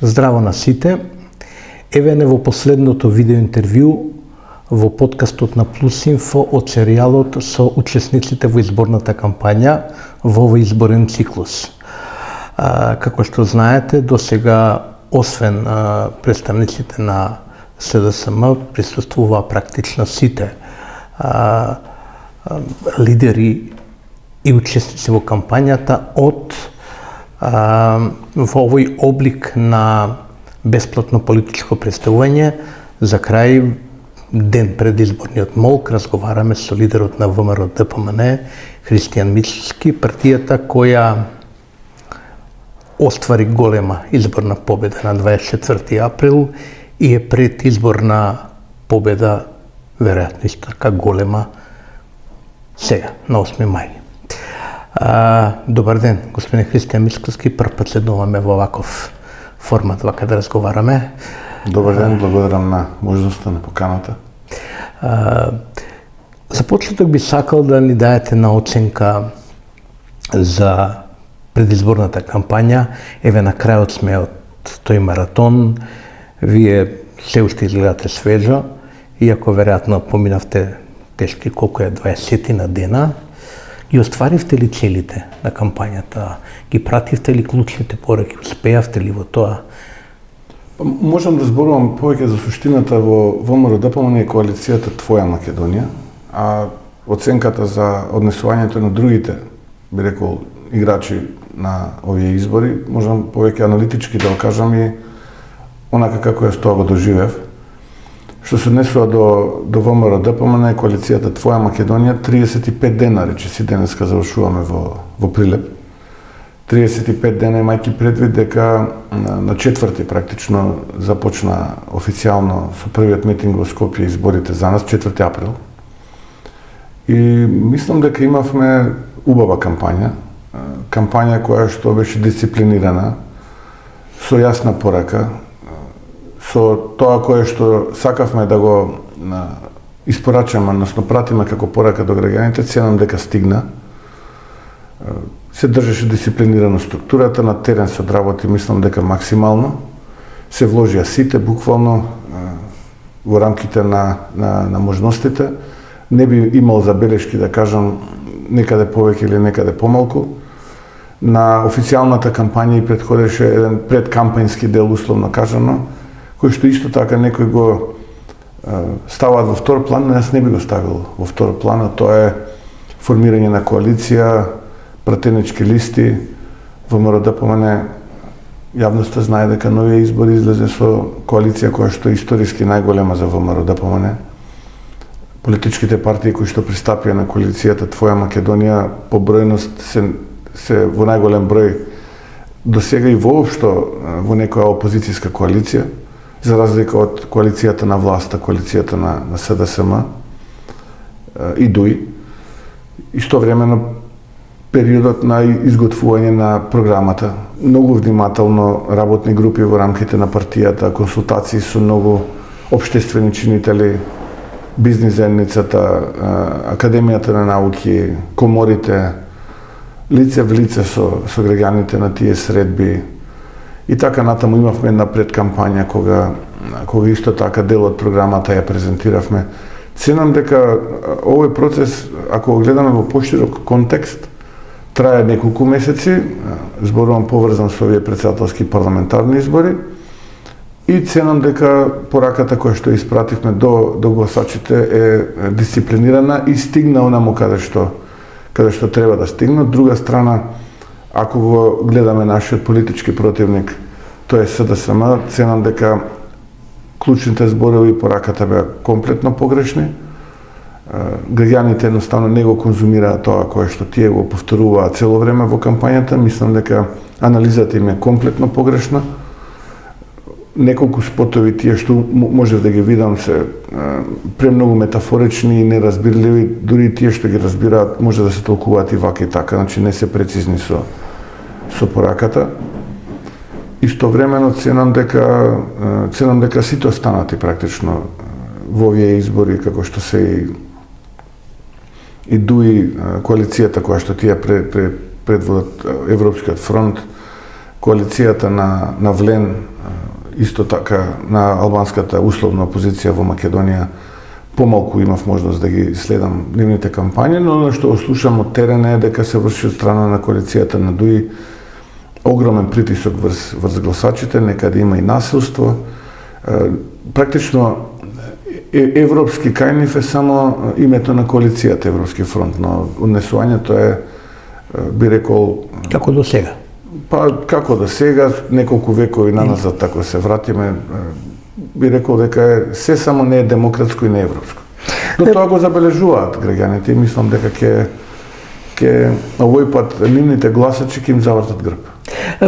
Здраво на сите! Еве не во последното видео интервју во подкастот на Плюсинфо од серијалот со учесниците во изборната кампања во овој изборен циклус. Како што знаете, досега освен представниците на СДСМ присуствува практично сите лидери и учесници во кампањата од во овој облик на бесплатно политичко представување. За крај, ден пред изборниот молк, разговараме со лидерот на ВМРО ДПМН, Христијан Мицки, партијата која оствари голема изборна победа на 24 април и е предизборна победа, веројатно исто така голема, сега, на 8 мај. Добар ден, господин Христијан Мицки, прв пат следуваме во ваков формат, вака да разговараме. Добар ден, благодарам на можноста на поканата. За почеток би сакал да ни даете на оценка за предизборната кампања. Еве на крајот сме од тој маратон. Вие се уште изгледате свежо, иако веројатно поминавте тешки колку е 20 на дена. И остваривте ли целите на кампањата? Ги пративте ли клучните пораки? Успеавте ли во тоа? Можам да зборувам повеќе за суштината во ВМРО ДПМН и коалицијата Твоја Македонија, а оценката за однесувањето на другите, би рекол, играчи на овие избори, можам повеќе аналитички да кажам и онака како јас тоа го доживев. Што се однесува до ВМРО ДПМН и коалицијата Твоја Македонија, 35 дена, речиси денеска завршуваме во Прилеп. 35 дена, имајќи предвид дека на 4 практично започна официјално со првиот митинг во Скопје изборите за нас, 4 април. И мислам дека имавме убава кампања која што беше дисциплинирана, со јасна порака, со тоа кое што сакавме да го испорачаме, односно пратиме како порака до граѓаните, ценам дека стигна. Се држеше дисциплинирано структурата, на терен се одработи, мислам дека максимално. Се вложија сите, буквално, во рамките на можностите. Не би имал забелешки да кажам некаде повеќе или некаде помалку. На официјалната кампања и предходеше еден предкампањски дел, условно кажано, кој што исто така некој го ставаат во втор план, но јас не би го ставил во втор план, а тоа е формирање на коалиција, пратенички листи. ВМРО ДПМН, јавноста знае дека новија избори излезе со коалиција која што е историски најголема за ВМРО ДПМН. Политичките партии кои што пристапија на коалицијата Твоја Македонија по бројност се во најголем број досега и воопшто во некоја опозицијска коалиција, за разлика од коалицијата на власта, коалицијата на СДСМ и ДУИ. Истовремено периодот на изготвување на програмата, многу внимателно работни групи во рамките на партијата, консултации со многу општествени чинители, бизнис заедницата, Академијата на науки, коморите, лице в лице со граѓаните на тие средби. И така натаму имавме една предкампања кога исто така дел од програмата ја презентиравме. Ценам дека овој процес, ако го гледаме во поширок контекст, трае неколку месеци, зборувам поврзан со овие претседателски парламентарни избори, и ценам дека пораката која што испративме до гласачите е дисциплинирана и стигна онаму каде што треба да стигне. Од друга страна, ако го гледаме нашиот политички противник, тоа е СДСМ, ценам дека клучните зборови и пораката беа комплетно погрешни. Граѓаните едноставно не го конзумираат тоа кое што тие го повторуваат цело време во кампањата. Мислам дека анализата им е комплетно погрешна. Неколку спотови тие што можев да ги видам се премногу метафорични и неразбирливи, дури тие што ги разбираат може да се толкуваат и вака и така, значи не се прецизни со пораката. Истовремено ценам дека сите останати практично во овие избори, како што се и ДУИ, коалицијата која што тие предводат Европскиот фронт, коалицијата на Влен, исто така на албанската условна опозиција во Македонија, помалку имав можност да ги следам нивните кампањи, но оно што слушам од терен е дека се врши од страна на коалицијата на ДУИ огромен притисок врз гласачите, некаде има и насилство. Практично европски кај нив е само името на коалицијата Европски фронт, но однесувањето е, би рекол... Како до сега? Па, како до сега, неколку векови наназад, ако се вратиме, би рекол дека е се само не е демократско и не е европско. Но тоа го забележуваат граѓаните и мислам дека ќе овој пат нивните гласачи ќе им завртат грб.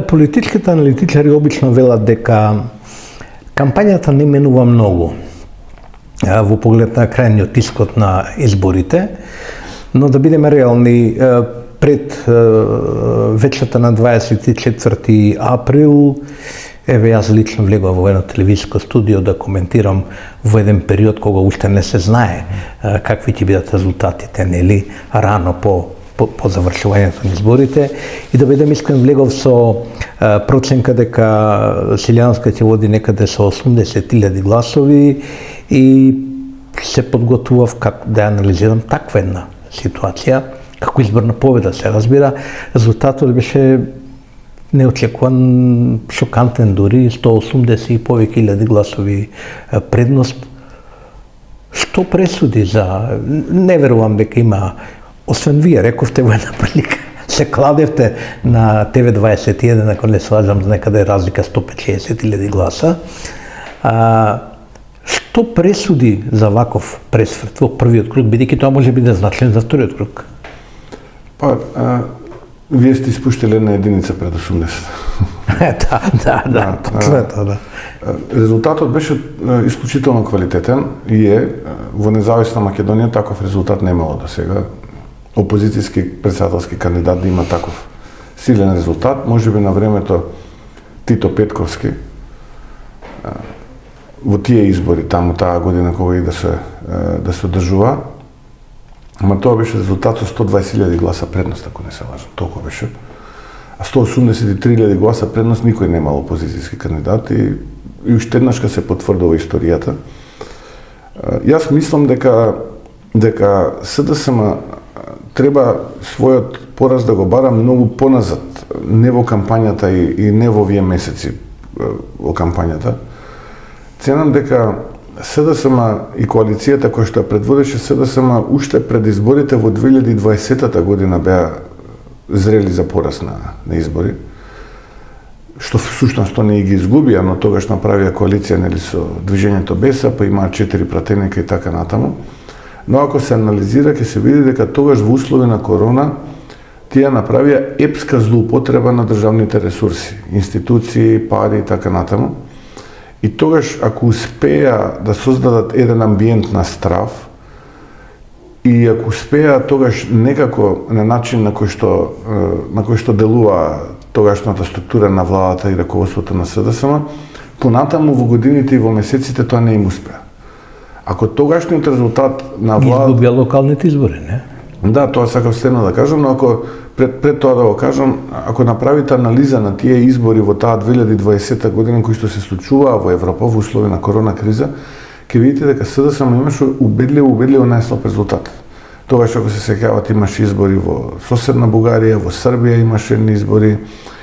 Политичките аналитичари обично велат дека кампањата не менува многу во поглед на крајниот исход на изборите, но да бидеме реални, пред вечерта на 24 април, еве јас лично влегував во едно телевизиско студио да коментирам во еден период кога уште не се знае какви ќе бидат резултатите, нели, рано по завршувањето на изборите, и да бидем искрен, влегов со проценка дека Силјанска ќе води некаде со 80.000 гласови и се подготвував како да анализирам таква една ситуација, како изборна победа се разбира. Резултатот беше неочекуван, шокантен дури, 180 и повеќе илјади гласови предност. Што пресуди за... Не верувам дека има, освен вие рековте во една прилика, се кладевте на ТВ21, ако не слажам, за некаде разлика 150.000 гласа. Што пресуди за ваков пресврт во првиот круг, бидејќи тоа може би да значен за вториот круг? Па, вие сте испуштили една единица пред 80. Да, точно тоа, да. Резултатот беше исклучително квалитетен и е во независна Македонија таков резултат немало до сега. Опозицијски претседателски кандидат да има таков силен резултат, можеби на времето Тито Петковски во тие избори таму таа година кога и да се одржува. Ама тоа беше резултат со 120.000 гласа предност, ако не се лажам, толку беше. А 183.000 гласа предност никој немал опозицијски кандидат и уште еднашка се потврдува историјата. Јас мислам дека СДСМ треба својот пораз да го бара многу поназад, не во кампањата и не во овие месеци во кампањата. Ценам дека СДСМ и коалицијата која што ја предводеше СДСМ уште пред изборите во 2020 година беа зрели за пораз на избори, што всушност не ги изгубија, но тогаш направија коалиција нели со Движењето Беса, па имаа 4 пратеника и така натаму. Но ако се анализира, ќе се види дека тогаш во услови на корона тие направија епска злоупотреба на државните ресурси, институции, пари и така натаму. И тогаш, ако успеа да создадат еден амбиент на страв, и ако успеа тогаш некако на начин на кој што делува тогашната структура на владата и раководството на СДСМ, понатаму во годините и во месеците тоа не им успеа. Ако тогашниот резултат на владата... Изгубија локалните избори, не? Да, тоа сакав следно да кажам, но ако пред тоа да го кажам, ако направите анализа на тие избори во таа 2020 година кои што се случуваа во Европа во услови на корона криза, ќе видите дека СДСМ имаше убедливо најслаб резултат. Тогаш, ако се сеќавате, имаше избори во соседна Бугарија, во Србија имаше избори,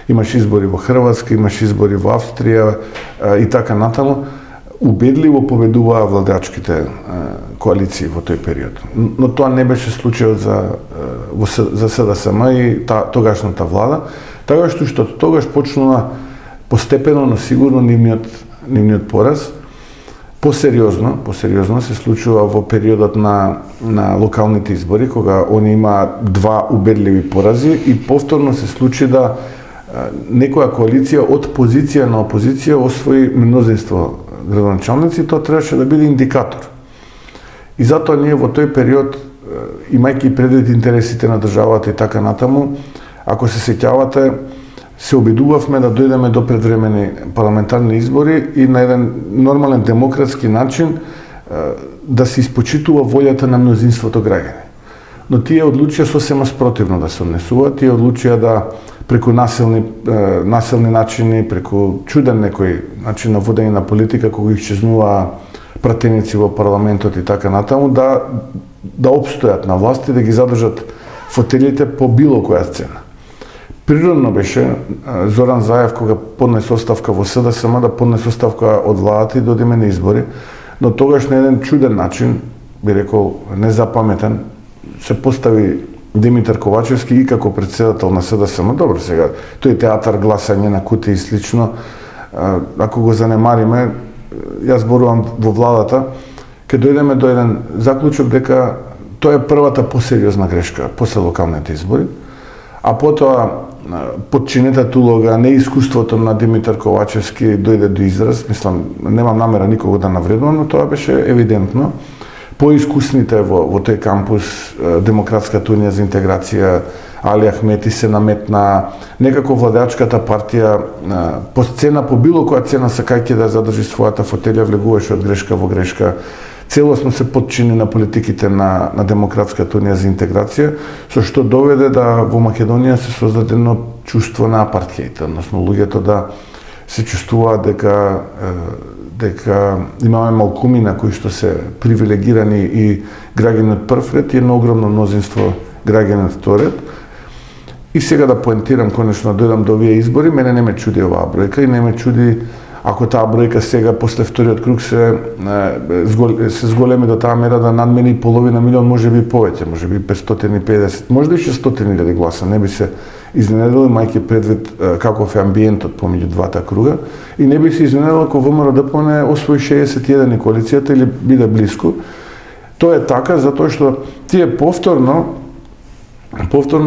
имаше избори во Хрватска, имаше избори во Австрија и така натаму. Убедливо победуваа владачките коалиции во тој период. Но тоа не беше случајот за СДСМ и тогашната влада, така што тогаш почнува постепено, но сигурно нивниот пораз. Посериозно се случува во периодот на локалните избори, кога они имаат два убедливи порази и повторно се случи да некоја коалиција од позиција на опозиција освои мнозинство градоначалници, тоа требаше да биде индикатор. И затоа ние во тој период, имајќи предвид интересите на државата и така натаму, ако се сеќавате, се обидувавме да дојдеме до предвремени парламентарни избори и на еден нормален демократски начин да се испочитува волјата на мнозинството граѓани. Но тие одлучија сосема спротивно да се однесуваат, тие одлучија да преку насилни начини, преку чуден некој начин на водење на политика, кога исчезнуваа пратеници во парламентот и така натаму, да обстојат на власт и да ги задржат фотелите по било која цена. Природно беше Зоран Заев, кога поднесе оставка во СДСМ, да поднесе оставка од владата и да одиме на избори, но тогаш на еден чуден начин, би рекол незапаметен, се постави Димитар Ковачевски и како председател на СДСМ. Добро, сега, тој театар, гласање на кутии и слично, ако го занемариме, јас зборувам во владата, ќе дојдеме до еден заклучок дека тоа е првата посериозна грешка после локалните избори, а потоа подчинетата улога, неискуството на Димитар Ковачевски дојде до израз. Мислам, немам намера никого да навредувам, но тоа беше евидентно. Поискусните во тој кампус, Демократската унија за интеграција, Али Ахмети се наметна, некако владеачката партија по цена, по било која цена сакајќи да задржи својата фотелја, влегуваше од грешка во грешка, целосно се подчини на политиките на Демократската унија за интеграција, со што доведе да во Македонија се создаде едно чувство на апартхеид, односно луѓето да се чувствуваат дека имаме малкумина кои што се привилегирани и граѓани од прв ред и едно огромно мнозинство граѓани од втор ред. И сега да поентирам, конечно, дојдам до овие избори, мене не ме чуди оваа бројка и не ме чуди ако таа бројка сега после вториот круг се зголеми до таа мера да надмени половина милион, можеби повеќе, можеби 550, можда и 600.000 гласа, не би се изненадил, мајќи предвид каков е амбиентот помеѓу двата круга, и не би се изненадил ако ВМРО-ДПМНЕ освои 61 и коалицијата или биде блиску. Тоа е така затоа што тие повторно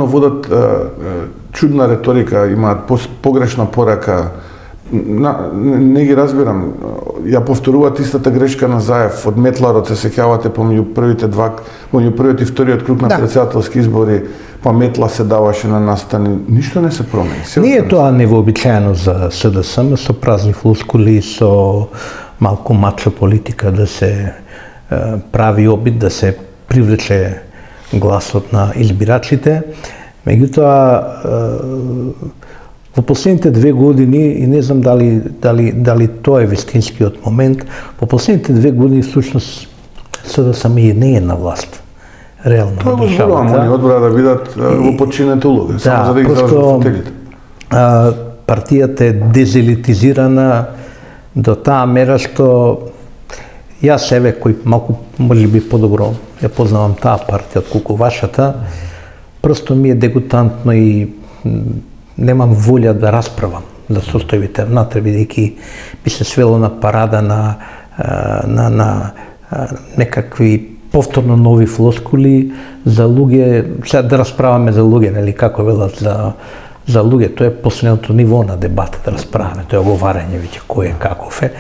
водат чудна риторика, имаат погрешна порака. Не ги разбирам. Ја повторуваат истата грешка на Заев од Метларот, се сеќавате помеѓу првиот и вториот круг на председателски избори, па Метла се даваше на настани. Ништо не се промени. Не е тоа невообичаено за СДСМ, со празни флускули, со малку мачо политика да се прави обид да се привлече гласот на избирачите. Меѓутоа, во последните 2 години, и не знам дали тоа е вистинскиот момент, во последните 2 години всушност СДСМ и не е на власт. Реално. Тоа го зборувам, они одбора да видат во подчинета улога, само за да ги задржат фотелите. Партијата е дезелитизирана до таа мера што јас себе, кој малку можеби подобро ја познавам таа партија отколку вашата, просто ми е дегутантно и немам волја да расправам за состојбите внатре, бидејќи би се свело на парада на некакви повторно нови флоскули за луѓе, сега да расправаме за луѓе, нели, како велат за луѓе, тоа е последното ниво на дебата, да расправаме, тоа е оговарање веќе кој е каков е.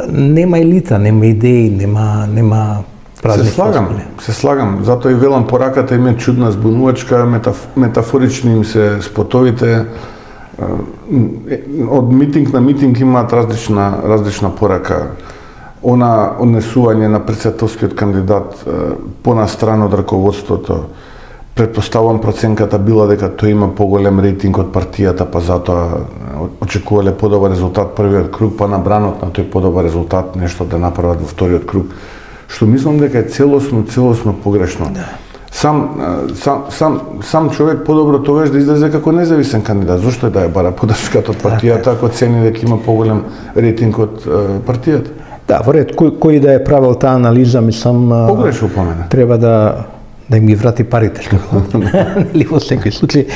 Нема елита, нема идеи, нема празни флоскули. Се слагам, затоа и велам пораката им е чудна, збунувачка, метафорични им се спотовите, од митинг на митинг имаат различна порака. Она однесување на председателскиот кандидат понастрана од раководството, претпоставувам проценката била дека тој има поголем рейтинг од партијата, па затоа очекувале подобар резултат првиот круг, па набранот на тој подобар резултат нешто да направат во вториот круг, што мислам дека е целосно погрешно. Сам човек подобро тогаш да излезе како независен кандидат. Зошто да ја бара поддршката од партијата ако цени дека има поголем рейтинг од партијата? Да, во ред, кој да е правил таа анализа, мислам, погрешно по мене. Треба да им ги врати парите, што или во секој случај.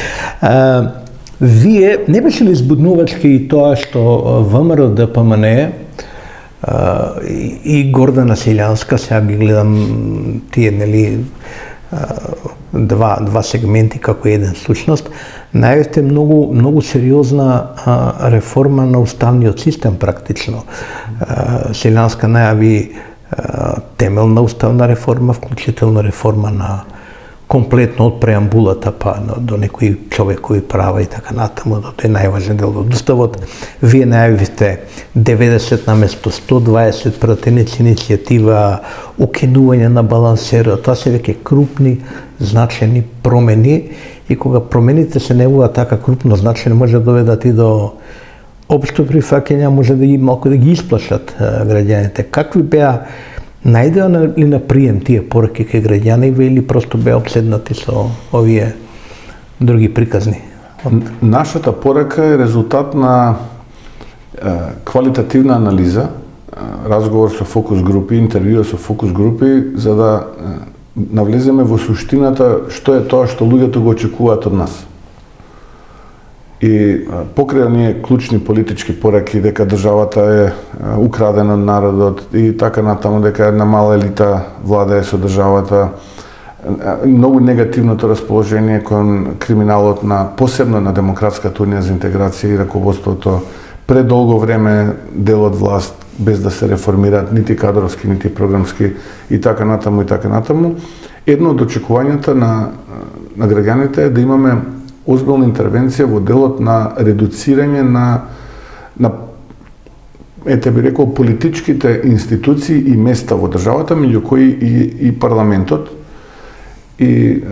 Вие не беше ли збуднувачки и тоа што ВМРО-ДПМНЕ и Гордана Силјанска, сега ги гледам тие, нели, два сегменти како еден случност, најавите многу сериозна реформа на уставниот систем практично. Силјанска најави темелна уставна реформа, вклучително реформа на комплетно од преамбулата па до некои човекови права и така натаму, до тој најважен дел од уставот. Вие најавивте 90 наместо 120 пратеници иницијатива, укинување на балансерот, тоа се веќе крупни, значени промени и кога промените се неуваа така крупно значени може да доведат и до општо прифаќање, може да ги малку да ги исплашат граѓаните. Какви беа најдеа ли на прием тие пораки кај граѓани или просто беа обседнати со овие други приказни? Нашата порака е резултат на квалитативна анализа, разговор со фокус групи, интервјуа со фокус групи, за да навлеземе во суштината што е тоа што луѓето го очекуваат од нас. И покрај оние клучни политички пораки дека државата е украдена од народот и така натаму, дека една мала елита владее со државата, многу негативното расположение кон криминалот посебно на Демократската унија за интеграција и раководството, предолго време дел од власт без да се реформираат нити кадровски, нити програмски и така натаму и така натаму. Едно од очекувањата на граѓаните е да имаме озбилна интервенција во делот на редуцирање на ете би рекол политичките институции и места во државата, меѓу кои и парламентот. И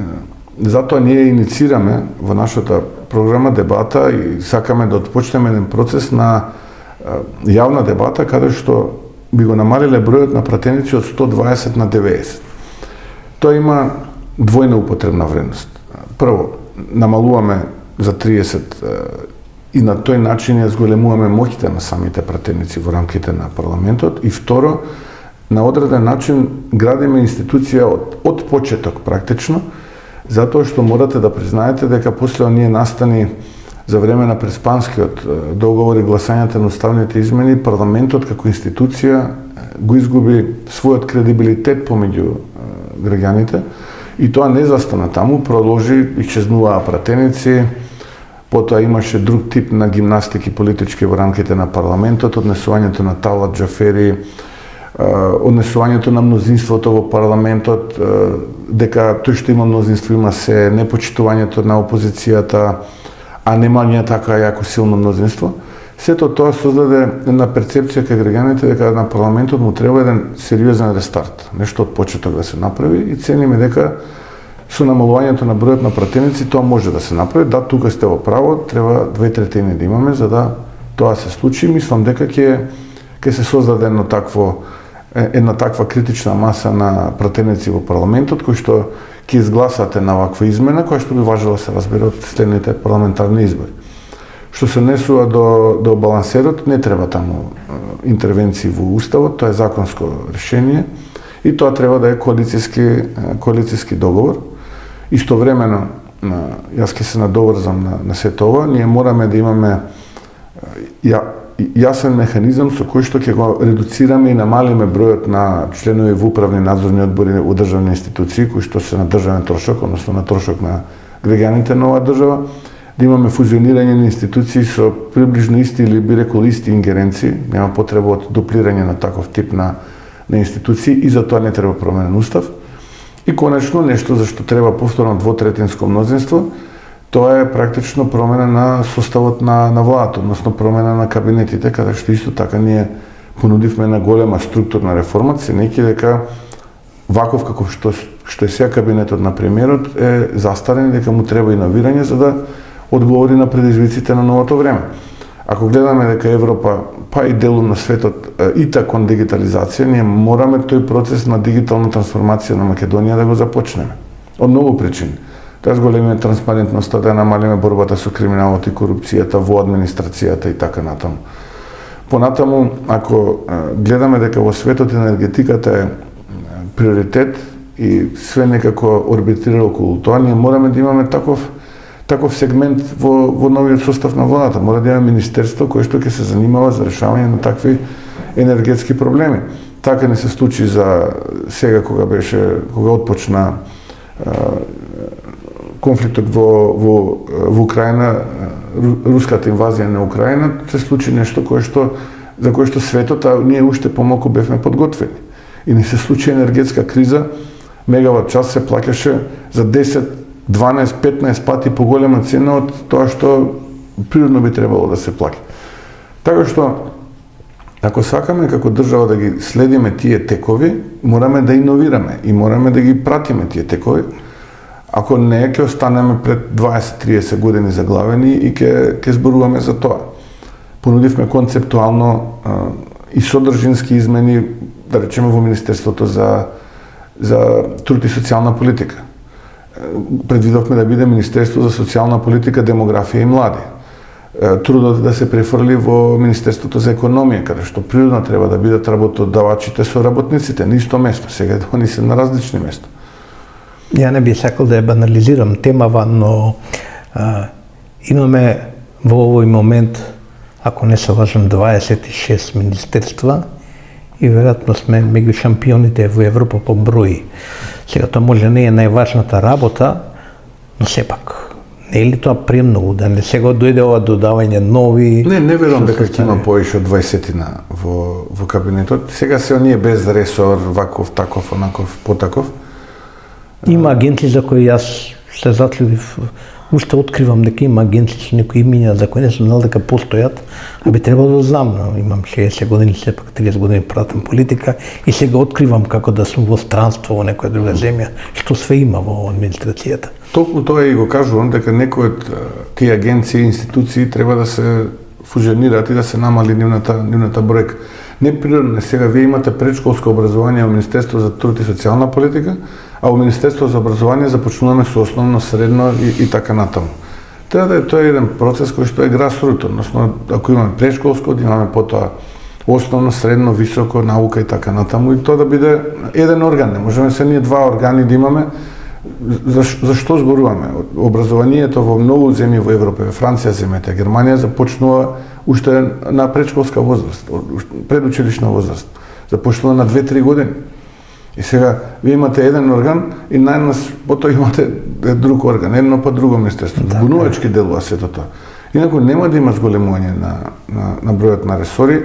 затоа ние инициираме во нашата програма дебата и сакаме да отпочнеме еден процес на јавна дебата каде што би го намалиле бројот на пратеници од 120 на 90. Тоа има двојна употребна вредност. Прво, намалуваме за 30 и на тој начин ја зголемуваме моќите на самите пратеници во рамките на парламентот, и второ, на одреден начин градиме институција од почеток практично, затоа што морате да признаете дека после оние настани за време на Преспанскиот договор и гласањата на уставните измени, парламентот како институција го изгуби својот кредибилитет помеѓу граѓаните, и тоа не застана таму, продолжи, исчезнуваа пратеници, потоа имаше друг тип на гимнастики политички во рамките на парламентот, однесувањето на Талат Џафери, однесувањето на мнозинството во парламентот, дека тој што има мнозинство има се, непочитувањето на опозицијата, а немање така јако силно мнозинство. Сето тоа создаде една перцепција кај граѓаните дека на парламентот му треба еден сериозен рестарт, нешто од почеток да се направи, и цениме дека со намалувањето на бројот на пратеници тоа може да се направи. Да, тука сте во право, треба 2/3 да имаме за да тоа се случи. Мислам дека ќе се создаде една таква критична маса на пратеници во парламентот кои што ќе изгласате на ваква измена која што би важела се разбере од следните парламентарни избори. Што се однесува до балансерот, не треба таму интервенции во уставот, тоа е законско решение и тоа треба да е коалицијски договор. Истовремено, јас ќе се надоврзам на сето ова, ние мораме да имаме јасен механизам со кој што ќе го редуцираме и намалиме бројот на членови во управни надзорни одбори во државни институции кои што се на државен трошок, односно на трошок на граѓаните на оваа држава, да имаме фузионирање на институции со приближно исти или би рекол исти ингеренции, нема потреба од дуплирање на таков тип на институции и за тоа не треба променен устав. И конечно нешто за што треба повторно 2/3 мнозинство, тоа е практично промена на составот на владата, односно промена на кабинетите, каде што исто така ние понудивме на голема структурна реформа, ценејќи дека ваков како што е сега кабинетот на премиерот е застарен, дека му треба иновирање за да одговори на предизвиците на новото време. Ако гледаме дека Европа, па и делом на светот ита кон дигитализација, ние мораме тој процес на дигитална трансформација на Македонија да го започнеме. Од многу причини. Да зголемиме транспарентноста, да намалиме борбата со криминалот и корупцијата во администрацијата и така натаму. Понатаму, ако гледаме дека во светот енергетиката е приоритет и све некако орбитира околу тоа, ние мораме да имаме таков сегмент во новиот состав на владата. Мора да имаме министерство кое што ќе се занимава за решавање на такви енергетски проблеми. Така не се случи за сега кога отпочна конфликтот во Украина, руската инвазија на Украина, се случи нешто за кое што светот, а ние уште помалку бевме подготвени. И не се случи енергетска криза мегават час се плаќаше за 10, 12, 15 пати поголема цена од тоа што природно би требало да се плаќа. Така што, ако сакаме како држава да ги следиме тие текови, мораме да иновираме и мораме да ги пратиме тие текови. Ако не, ќе останеме пред 20-30 години заглавени и ќе зборуваме за тоа. Понудивме концептуално и содржински измени, да речеме во Министерството за труд и социјална политика. Предвидовме да биде Министерство за социјална политика, демографија и млади. Трудот да се префрли во Министерството за економија, каде што природно треба да бидат работодавачите со работниците на исто место. Сега они се на различни места. Ја не би сакал да ја банализирам темава, но имаме во овој момент, ако не се лажам, 26 министерства и веројатно сме меѓу шампионите во Европа по број. Сега тоа може не е најважната работа, но сепак не е ли тоа премногу, да не сега дојде ова додавање нови... Не верувам дека ќе има повеќе од 20-тина во кабинетот. Сега се оние без ресор, ваков, таков, онаков, потаков. Има агенции за кои јас се затливив, уште откривам дека има агенции со некои имиња за кои не сум знал дека постојат, а би требало да знам, но имам 60 години, сепак 30 години пратам политика и сега откривам како да сум во странство во некоја друга земја, што све има во администрацијата. Токму тоа и го кажувам дека некои од тие агенции и институции треба да се фуженираат и да се намали нивната бројка. Неприродно сега вие имате предшколско образование во Министерство за труд и социјална политика, а во Министерство за образование започнуваме со основно, средно и така натаму. Треба да е тоа еден процес кој што е грасрут, односно ако имаме предшколско, да имаме потоа основно, средно, високо, наука и така натаму, и тоа да биде еден орган. Не можеме се ние два органи да имаме. Зашто зборуваме? Образованието во многу земји во Европа, во Франција земете, Германија започнува уште на предшколска возраст, предучилишна возраст. Започнува на 2-3 години. И сега вие имате еден орган и најнас потоа имате друг орган, едно па друго министерство. Збунувачки делува сето тоа. Инаку нема да има зголемување на бројот на ресори.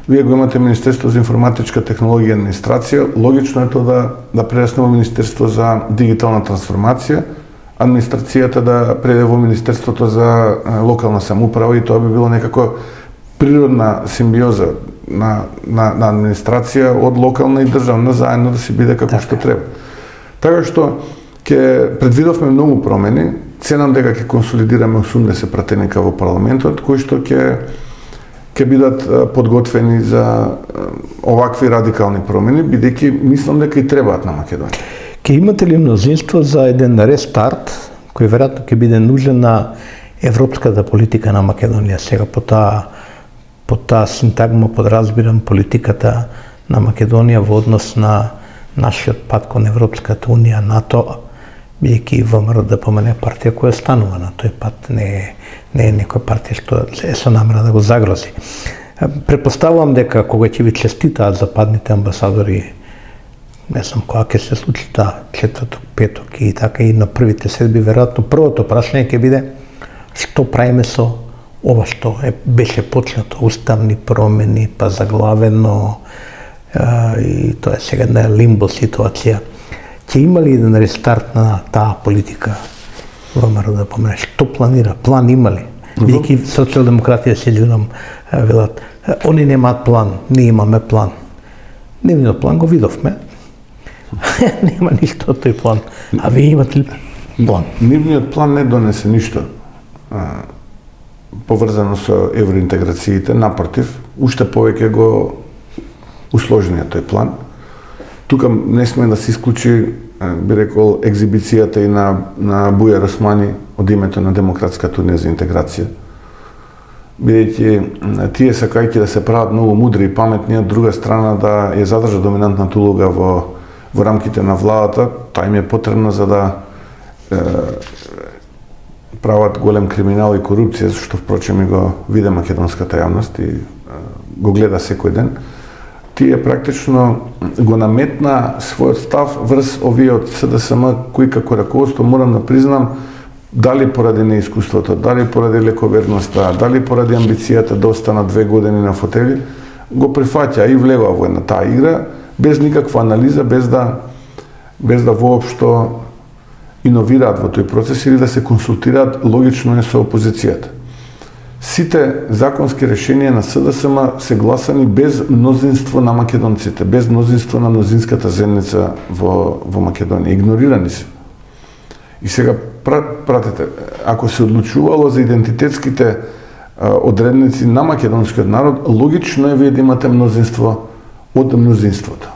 Вие го имате Министерство за информатичка технологија и администрација, логично е тоа да прерасне во Министерство за дигитална трансформација, администрацијата да преде во Министерството за локална самоуправа и тоа би било некако природна симбиоза на администрација од локална и државна заедно да се биде како што треба. Така што ќе предвидовме многу промени, ценам дека ќе консолидираме 80 пратеника во парламентот кои што ќе бидат подготвени за овакви радикални промени, бидејќи мислам дека и требаат на Македонија. Ке имате ли мнозинство за еден рестарт, кој веројатно ќе биде нужен на европската политика на Македонија? Сега по таа синтагма подразбирам политиката на Македонија во однос на нашиот пат кон Европската унија, НАТО, бидејќи ВМРО да помене партија која станува на тој пат, не е некоја партија што е со намера да го загрози. Претпоставувам дека кога ќе ви честитаат западните амбасадори, не знам кога ќе се случи таа, четврток, петок и така и на првите седби, веројатно првото прашање ќе биде што правиме со ова што беше почнато, уставни промени, па заглавено, и тоа е сега една лимбо ситуација. Ќе има ли еден рестарт на таа политика ВМРО да помене? Што планира? План има ли? Бидејќи социјалдемократија се људам велат, они немаат план, ние имаме план. Нивниот план го видовме. Нема ништо од тој план. А вие имате ли план? Нивниот план не донесе ништо поврзано со евроинтеграциите, напротив, уште повеќе го усложнија тој план. Тука не сме да се исклучи, би рекол, екзибицијата и на Бујар Османи од името на Демократската унија за интеграција. Бидејќи тие сакајќи да се прават многу мудри и паметни, од друга страна да ја задржа доминантната улога во рамките на владата, тоа им е потребно за да прават голем криминал и корупција, што впрочем и го виде македонската јавност и го гледа секој ден. Тие практично го наметна својот став врз овие од СДСМ, кои како раководство морам да признам, дали поради неискуството, дали поради лековерноста, дали поради амбицијата да останат 2 години на фотели, го прифаќа и влегува во една таа игра, без никаква анализа, без да без да воопшто иновираат во тој процес или да се консултираат логично е со опозицијата. Сите законски решенија на СДСМ се гласани без мнозинство на македонците, без мнозинство на мнозинската заедница во Македонија. Игнорирани се. И сега пратете, ако се одлучувало за идентитетските одредници на македонскиот народ, логично е вие да имате мнозинство од мнозинството.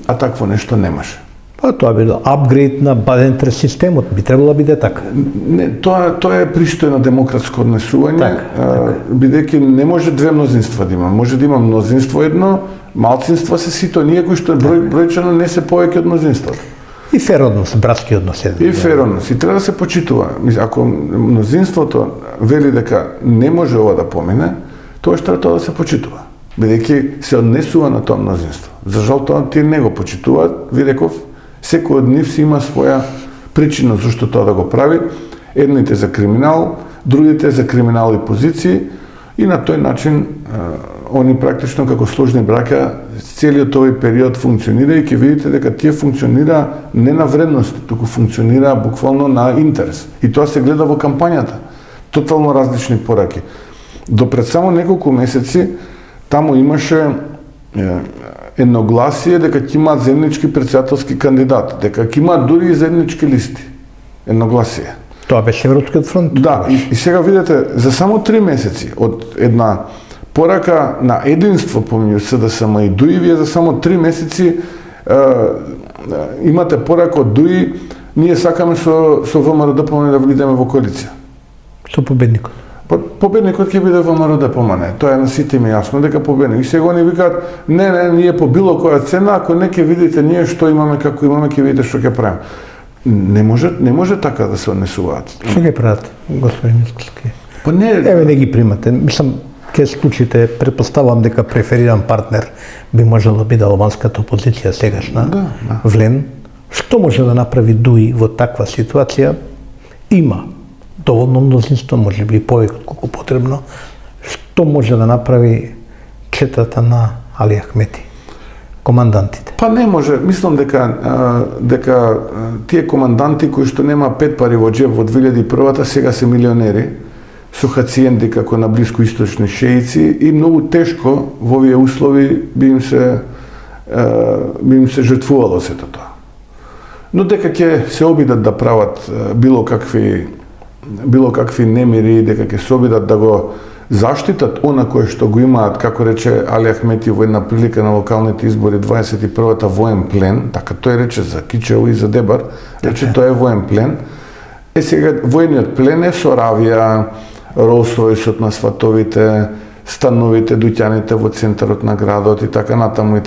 А такво нешто немаше. Па тоа било апгрейд на Бадентер системот, би требало да биде така. Не, тоа е пристојно демократско однесување, така. бидејќи не може две мнозинства да има. Може да има мнозинство едно, малцинства се сите оние кои што бројчано не се повеќе од мнозинството. И фер однос, братски однос. И фер однос. И треба да се почитува. Ако мнозинството вели дека не може ова да помине, тоа што треба да се почитува. Бидејќи се однесува на тоа мнозинство. За жал тоа тие не го почитуваат, ви реков, секој од нив си има своја причина зашто тоа да го прави. Едните за криминал, другите за криминални позиции и на тој начин они практично како сложни браќа целиот овој период функционира и ќе видите дека тие функционира не на вредности, туку функционира буквално на интерес. И тоа се гледа во кампањата. Тотално различни пораки. До пред само неколку месеци таму имаше едногласие дека ќе имаат заеднички претседателски кандидат, дека ќе имаат дури и заеднички листи. Едногласие. Тоа беше Европскиот фронт. Да, и сега видите, за само 3 месеци од една порака на единство помеѓу СДСМ и ДУИ, вие за само 3 месеци имате порака од ДУИ, ние сакаме со ВМРО ДПМН да влидеме во коалиција. Со победникот. Победникот ќе биде ВМРО ДПМН. Тоа е на сите ми јасно дека победник. И сега они викаат, не, ние по било која цена, ако не ќе видите ние што имаме, како имаме, ќе видите што ќе правиме. Не може така да се однесуваат. Што ќе прават, господин Мискалски? Па не, Еве не ги примате. Мислам, ке случаите, предпоставам дека префериран партнер би можела да биде албанската опозиција сегашна, да. Влен. Што може да направи ДУИ во таква ситуација? Има доволно мнозинство, може би и повеќе колку потребно. Што може да направи четата на Али Ахмети, командантите? Па не може, мислам дека тие команданти кои што нема 5 пари во джеб во 2001-та сега се милионери, со хациенди како на блискоисточни шеици и многу тешко во овие услови би им се жртвувало сето тоа. Но дека ќе се обидат да прават било какви немири, дека ќе се обидат да го заштитат она кое што го имаат, како рече Али Ахмети во една прилика на локалните избори 21-та, воен плен, така тој рече за Кичево и за Дебар, рече тоа е воен плен. Сега воениот плен е Соравија, Ролс-Ройсот на сватовите, становите, дуќаните во центарот на градот и така натаму,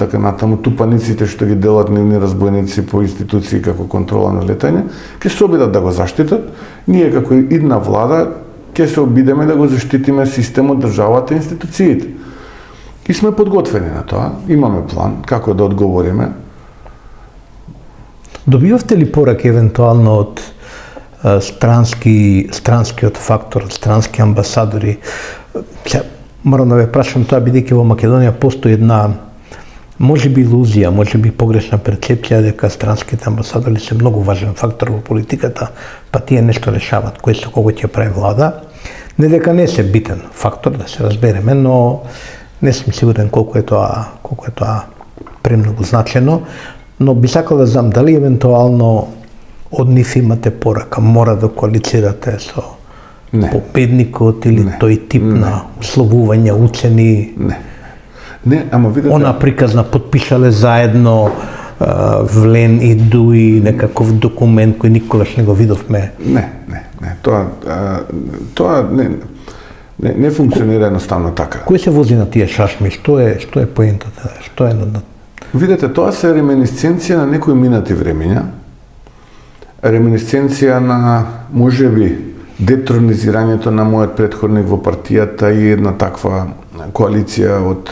тупаниците што ги делат нивни разбойници по институции како контрола на летање, ќе се обидат да го заштитат. Ние како идна влада ќе се обидеме да го заштитиме системот, државата и институциите. И сме подготвени на тоа, имаме план како да одговориме. Добивавте ли пораки евентуално од странскиот фактор, од странски амбасадори? Морам да ве прашам тоа, бидејќи во Македонија постои една можеби илузија, можеби погрешна перцепција дека странските амбасадори се многу важен фактор во политиката, па тие нешто решават, кој со кого ќе прави влада. Не дека не се битен фактор, да се разбереме, но не сум сигурен колку е тоа премногу значено, но би сакал да знам дали евентуално од нив имате порака, мора да коалицирате со победникот или тој тип на условување, уцени? Не, ама видите... Она приказна подпишале заедно Влен и ДУИ некаков документ кој никогаш не го видовме. Не. Тоа не функционира едноставно така. Кој се вози на тие шашми? Што е поентата? Што е на... Видете, тоа се реминисценција на некои минати времења. Реминисценција на можеби детронизирањето на мојот претходник во партијата и една таква коалиција од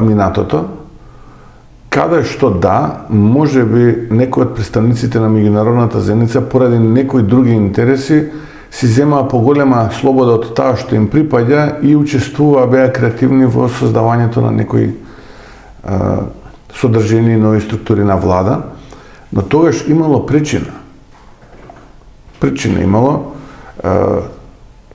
минатото, каде што можеби некои од представниците на меѓународната заедница поради некои други интереси си земаа поголема слобода од таа што им припаѓа и учествуваа, беа креативни во создавањето на некои содржини и нови структури на влада. Но тогаш имало причина. Причина имало.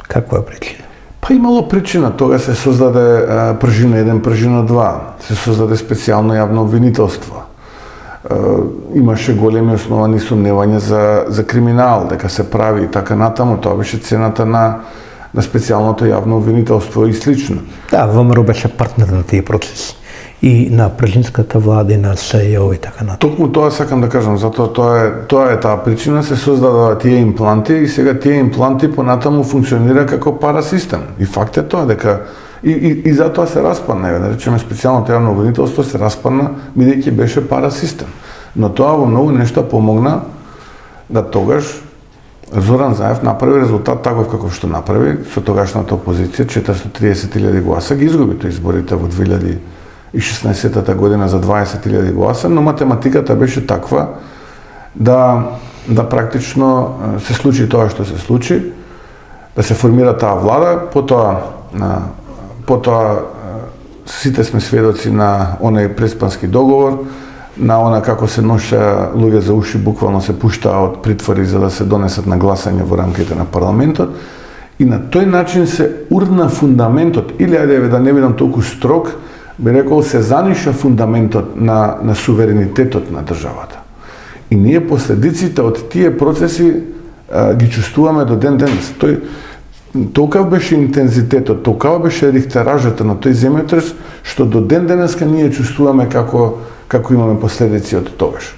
Каква причина? Па имало причина. Тога се создаде пржина 1, пржина 2. Се создаде специјално јавно обвинителство. Имаше големи основани сумневања за криминал, дека се прави и така натаму. Тоа беше цената на специјалното јавно обвинителство и слично. Да, ВМРО беше партнер на тие процеси. И на пржинската влада, и на СЈО и така натаму. Токму тоа сакам да кажам, затоа тоа е таа причина, се создадоа тие импланти и сега тие импланти понатаму функционира како парасистем. И факт е тоа дека и затоа се распадна, да речеме специјалното јавно обвинителство се распадна бидејќи беше парасистем. Но тоа во многу нешта помогна да тогаш Зоран Заев направи резултат таков каков што направи со тогашната опозиција, 430.000 гласа, ги изгуби тој изборите во 2016 година за 20.000 гласа, но математиката беше таква да практично се случи тоа што се случи, да се формира таа влада, потоа сите сме сведоци на оној преспански договор, на она како се ноша луѓе за уши, буквално се пуштаа од притвори за да се донесат на гласање во рамките на парламентот. И на тој начин се урна фундаментот, или ајде да не бидам толку строг, би рекол се заниша фундаментот на суверенитетот на државата. И ние последиците од тие процеси ги чувствуваме до ден денес. Толкав беше интензитетот, толкава беше рихтеражата на тој земјотрес, што до ден денеска ние чувствуваме како имаме последици од тогаш.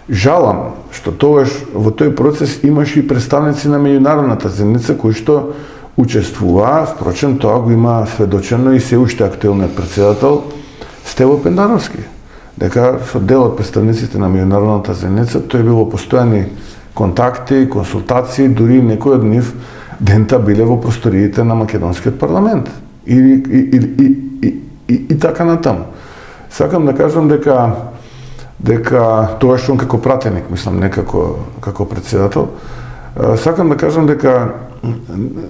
Жалам што тогаш во тој процес имаше и представници на меѓународната заедница кои што учествуваа, впрочем тоа го има сведочено и се уште актуелниот председател Стево Пендаровски, дека со дел од представниците на меѓународната заедница тој било постојани контакти, консултации, дури некои од нив дента биле во просториите на македонскиот парламент и така натаму. Сакам да кажам дека тоа што он како пратеник, мислам, не како председател, сакам да кажам дека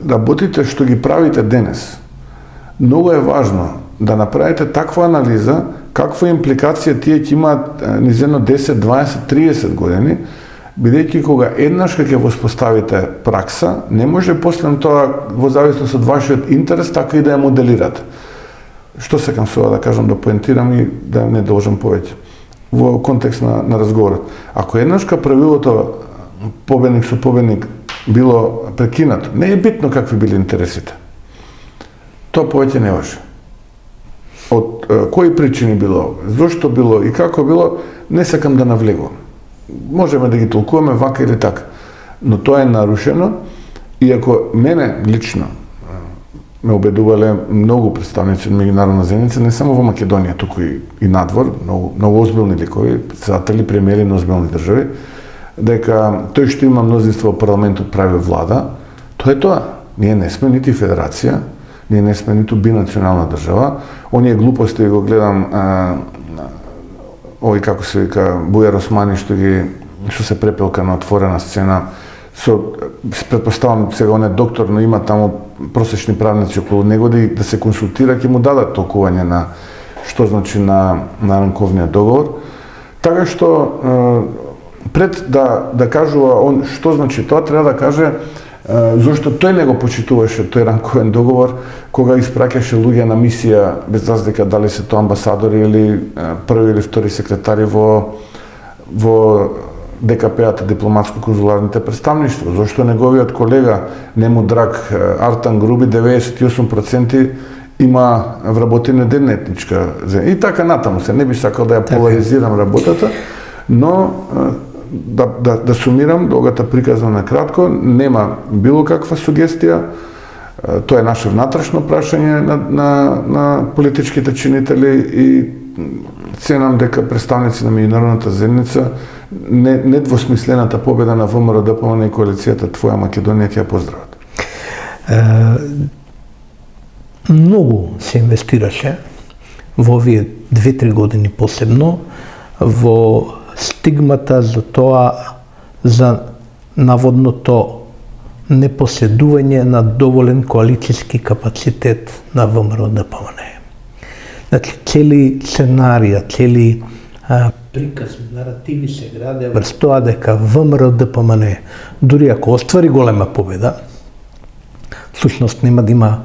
работите што ги правите денес, многу е важно да направите таква анализа, каква импликација тие ќе имаат низ едно 10, 20, 30 години, бидејќи кога еднаш ќе воспоставите пракса, не може после тоа во зависност од вашиот интерес така и да ја моделирате. Што сакам со ова да кажам, да поентирам и да не должам повеќе во контекст на разговорот. Ако еднашка правилото победник со победник било прекинато, не е битно какви били интересите. Тоа повеќе не може. Од кои причини било, зошто било и како било, не сакам да навлегувам. Можеме да ги толкуваме вака или така, но тоа е нарушено и ако мене лично ме убедувале многу представници од меѓународна заедница, не само во Македонија, туку и надвор, многу озбилни ликови, председатели, премиери на озбилни држави, дека тој што има мнозинство во парламентот прави влада, тоа е тоа. Ние не сме нити федерација, ние не сме ниту бинационална држава. Оние глупости го гледам, овој како се вика Бујар Османи што се препелка на отворена сцена, предпоставам сега он е доктор, но има таму просечни правници околу него да се консултира, ќе му дадат толкување на што значи на ранковниот договор. Така што пред да кажува он што значи тоа, треба да каже зошто тој не го почитуваше тој ранковен договор кога испраќаше луѓе на мисија, без разлика дали се тоа амбасадори или први или втори секретари во ДКП-ата, дипломатско-конзуларните представништва. Зошто неговиот колега, нему драг Артан Груби, 98% има вработена денетничка. И така натаму се, не би сакал да ја поларизирам работата, но да сумирам, долгата приказна на кратко, нема било каква сугестија, тоа е наше внатрешно прашање на политичките чинители и ценам дека представници на меѓународната заедница недвосмислената победа на ВМРО-ДПМН и коалицијата Твоја Македонија ќе ја поздрават. Многу се инвестираше во овие 2-3 години посебно во стигмата за тоа, за наводното непоседување на доволен коалицијски капацитет на ВМРО-ДПМН. Значи, цели сценарија, цели приказни наративи се граде врз тоа дека ВМРО ДПМН, дури ако оствари голема победа, всушност нема да има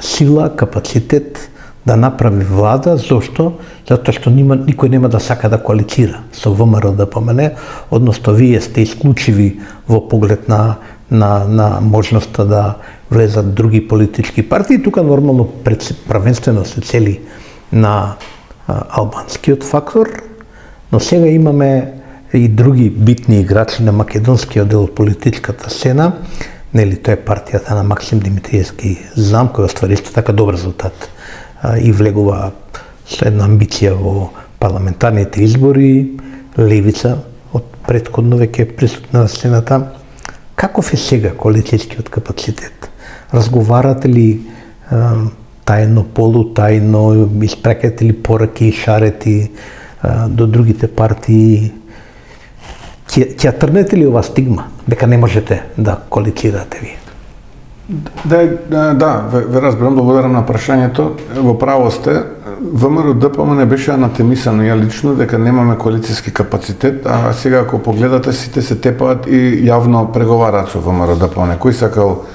сила, капацитет да направи влада. Зошто? Затоа што никој нема да сака да коалицира со ВМРО ДПМН, односно вие сте исклучиви во поглед на можноста да влезат други политички партии. Тука нормално правенствено се цели на албанскиот фактор, но сега имаме и други битни играчи на македонскиот дел од политичката сцена. Нели, тоа е партијата на Максим Димитриевски Знам, кој оствари исто така добар резултат и влегува со една амбиција во парламентарните избори. Левица од претходно веќе е присутна на сцената. Каков е сега коалицијскиот капацитет? Разговарате ли тајно, полутајно, испраќате ли пораки и шарети до другите партии? Ќе трнете ли ова стигма, дека не можете да коалицирате вие? Да, ве разбирам, благодарам на прашањето. Во право сте, ВМРО ДПМН беше анатемисано, ја лично, дека немаме коалицијски капацитет, а сега ако погледате, сите се тепаат и јавно преговараат со ВМРО ДПМН. Кој сакал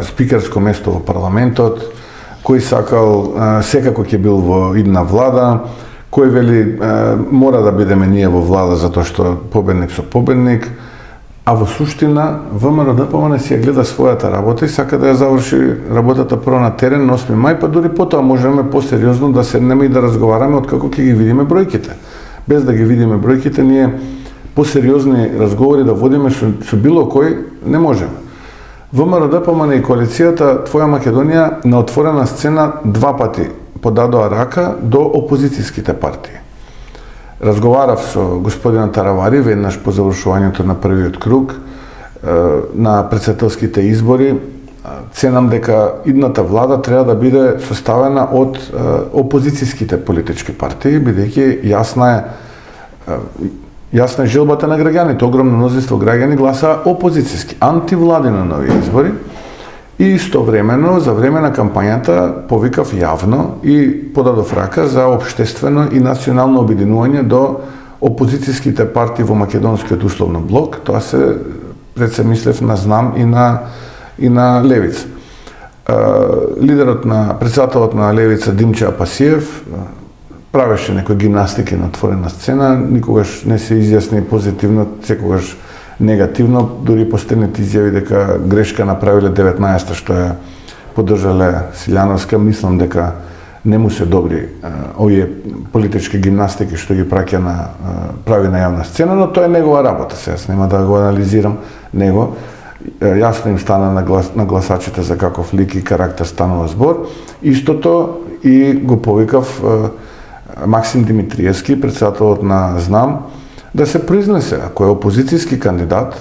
спикерско место во парламентот, кој сакал секако ќе бил во идна влада, кој вели мора да бидеме ние во влада затоа што победник со победник, а во суштина ВМРО ДПМН си ја гледа својата работа и сака да ја заврши работата прво на терен на 8 мај, па дури потоа можеме посериозно да седнеме и да разговараме откако ќе ги видиме бројките. Без да ги видиме бројките, ние посериозни разговори да водиме со било кој не можеме. ВМРО ДПМН и коалицијата Твоја Македонија на отворена сцена 2 пати подадоа рака до опозицијските партии. Разговарав со господинот Таравари веднаш по завршувањето на првиот круг на председателските избори. Ценам дека идната влада треба да биде составена од опозицијските политички партии, бидејќи јасна е желбата на граѓаните. Огромно мнозинство граѓани гласаа опозицијски, антивлади на нови избори. И истовремено, за време на кампањата, повикав јавно и подадов рака за општествено и национално обединување до опозицијските партии во македонскиот условно блок. Тоа пред се мислев на Знам и на Левица. Председателот на Левица Димче Апасиев правеше некои гимнастики на отворена сцена, никогаш не се изјасни позитивно, секогаш негативно, дури последните изјави дека грешка направиле 19-та што ја поддржале Силјановска. Мислам дека не му се добри овие политички гимнастики што ги прави на јавна сцена, но тоа е негова работа. Сега нема да го анализирам него. Јасно им стана на гласачите за каков лик и карактер станува збор. Истото и го повикав Максим Димитриевски, председателот на Знам, да се произнесе. Ако е опозицијски кандидат,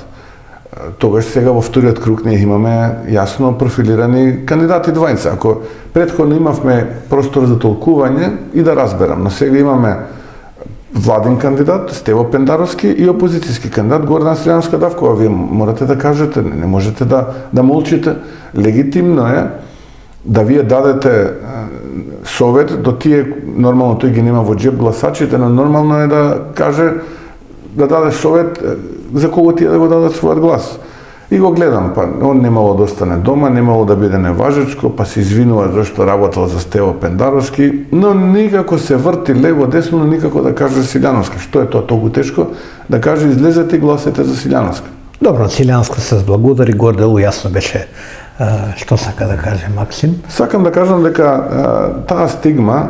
тогаш сега во вториот круг ние имаме јасно профилирани кандидати двајца. Ако претходно имавме простор за толкување и да разберам, но сега имаме владин кандидат Стево Пендаровски и опозицијски кандидат Гордан Силјановска Давкова. Вие морате да кажете, не можете да молчите. Легитимно е да вие дадете совет до тие, нормално тој ги нема во джеб гласачите, но нормално е да каже, да даде совет за кого тие да го дадат својот глас. И го гледам, па он немало да остане дома, немало да биде неважечко, па се извинува зашто работел за Стево Пендаровски, но никако се врти лево десно, но никако да каже Силјановска. Што е тоа толку тешко? Да каже излезете и гласете за Силјановска. Добро, Силјановска се зблагодари, гордело јасно беше што сака да каже Максим. Сакам да кажам дека таа стигма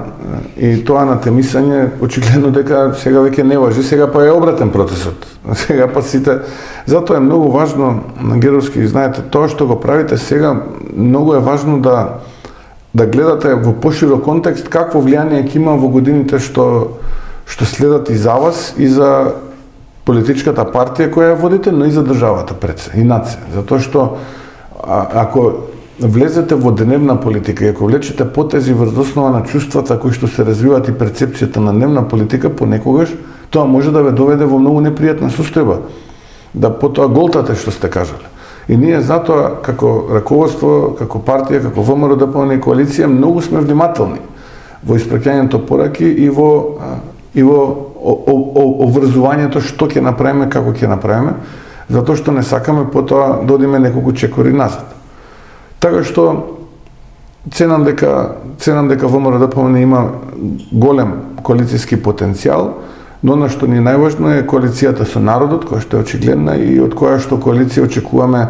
и тоа анатемисање очигледно дека сега веќе не важи, сега па е обратен процесот. Сега па сите, затоа е многу важно на Геровски, знаете, тоа што го правите сега, многу е важно да гледате во поширок контекст какво влијание ќе има во годините што следат и за вас и за политичката партија која ја водите, но и за државата пред се, и нација. Затоа што ако влезете во дневна политика и ако влечете потези врз основа на чувствата кои што се развиваат и перцепцијата на дневна политика, понекогаш тоа може да ве доведе во многу непријатна состојба. Да потоа голтате што сте кажале. И ние затоа како раководство, како партија, како ВМРО ДПМН и коалиција многу сме внимателни во испраќањето пораки и во и во обврзувањето што ќе направиме, како ќе направиме, затоа што не сакаме потоа да одиме неколку чекори назад. Така што ценам дека ВМРО-ДПМН има голем коалицијски потенцијал, но она што ни е најважно е коалицијата со народот, која што е очигледна и од која што коалиција очекуваме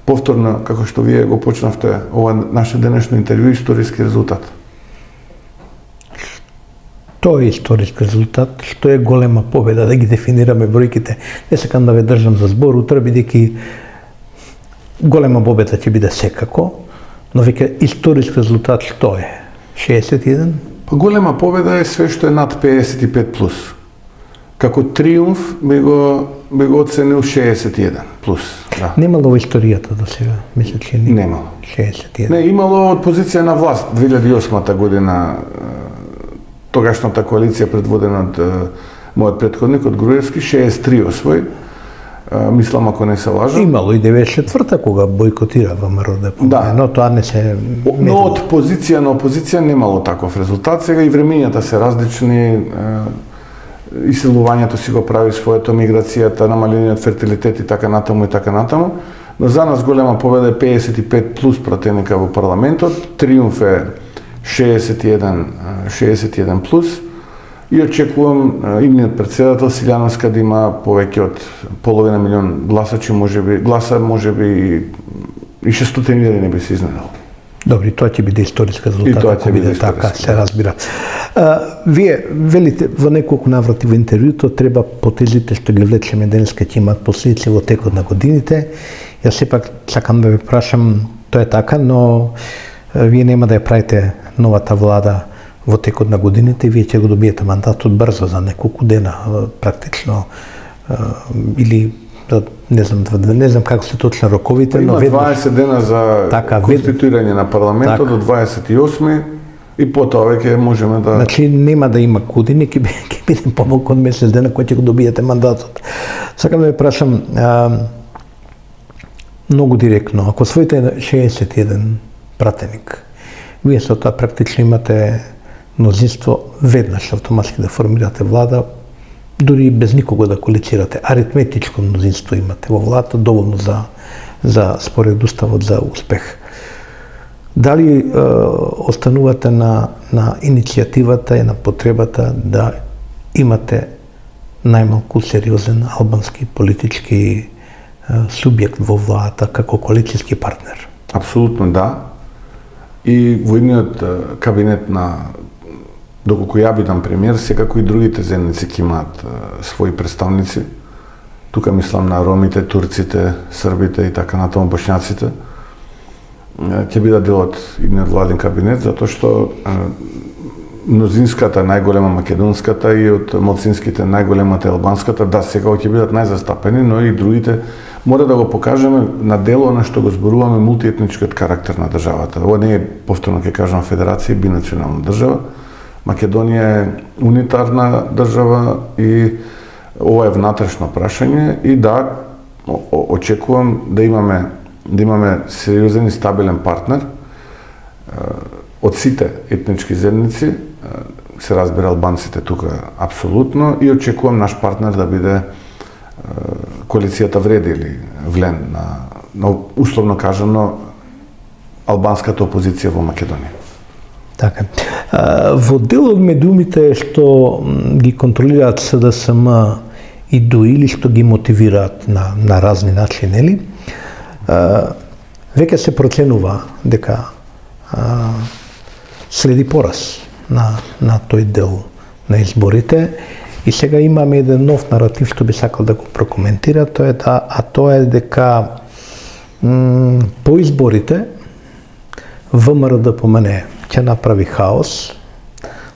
повторно, како што вие го почнавте ова наше денешно интервју, историски резултат. Тоа е историски резултат, што е голема победа, да ги дефинираме бројките. Не сакам да ве држам за збор утре, бидејќи голема победа ќе биде секако, но веќе историски резултат што е? 61? Па голема победа е све што е над 55 плюс. Како триумф би го оценил 61 плюс. Да. Немало во историјата до сега, мисля, че не. Немало. 61. Не, имало од позиција на власт 2008 година, тогашната коалиција предводена од мојот претходник, од Груевски, 63 освои. Мислам, ако не се лажам. Имало и 94-та кога бойкотира ВМРО-ДПМН, Да. но тоа не се... Но од позиција на опозиција немало таков резултат. Сега и времењата се различни, исилувањето си го прави своето, миграцијата, намалениот фертилитет и така натаму. Но за нас голема победа е 55 плюс пратеника во парламентот, триумф е 61 плюс и очекувам имниот председател Силјановска да има повеќе од половина милион гласачи, можеби и 600.000 не би се изненал. Добри, тоа ќе биде историска резултат, И тоа ќе ако биде биде така, историска, се разбира. Вие велите во неколку наврати во интервјуто треба потезите што ги влечеме денеска ќе имаат последици во текот на годините. Јас сепак сакам да ве прашам, тоа е така, но вие нема да ја правите новата влада во текот на годините, вие ќе го добиете мандатот брзо за неколку дена, практично, или не знам како се точно роковите, Има но 20 дена за така, конституирање на парламентот така. до 28 и потоа веќе можеме да... Значи нема да има години, ќе биде помалку од месец дена кој ќе го добиете мандатот. Сакам да ве прашам многу директно, ако освоите 61 пратеник, вие со тоа практично имате мнозинство веднаш автоматски да формирате влада, дури без никого да коалицирате. Аритметичко мнозинство имате во владата, доволно за според уставот за успех. Дали останувате на иницијативата и на потребата да имате најмалку сериозен албански политички субјект во владата како коалицијски партнер? Апсолутно да. И во идниот кабинет доколку ја бидам премиер, секако и другите земјици ќе имаат своји представници. Тука мислам на ромите, турците, србите и така натаму бошњаците. Ќе бидат дел од идниот владин кабинет, затоа што мнозинската, најголема македонската и од малцинските најголемата албанската, да, секако ќе бидат најзастапени, но и другите мора да го покажеме на дело на што го зборуваме мултиетничкиот карактер на државата. Ова не е, повторно ќе кажам, федерација и бинационална држава. Македонија е унитарна држава и ова е внатрешно прашање и да, очекувам да имаме сериозен и стабилен партнер од сите етнички заедници, се разбира албанците тука апсолутно, и очекувам наш партнер да биде коалицијата Вреди или Влен на условно кажано албанската опозиција во Македонија. Така. Во дел од медиумите што ги контролираат СДСМ и ДОИ или што ги мотивираат на разни начини, нели? Веќе се проценува дека следи пораз на тој дел на изборите и сега имаме еден нов наратив што би сакал да го прокоментира, тоа е дека по изборите ВМРО-ДПМН ќе направи хаос,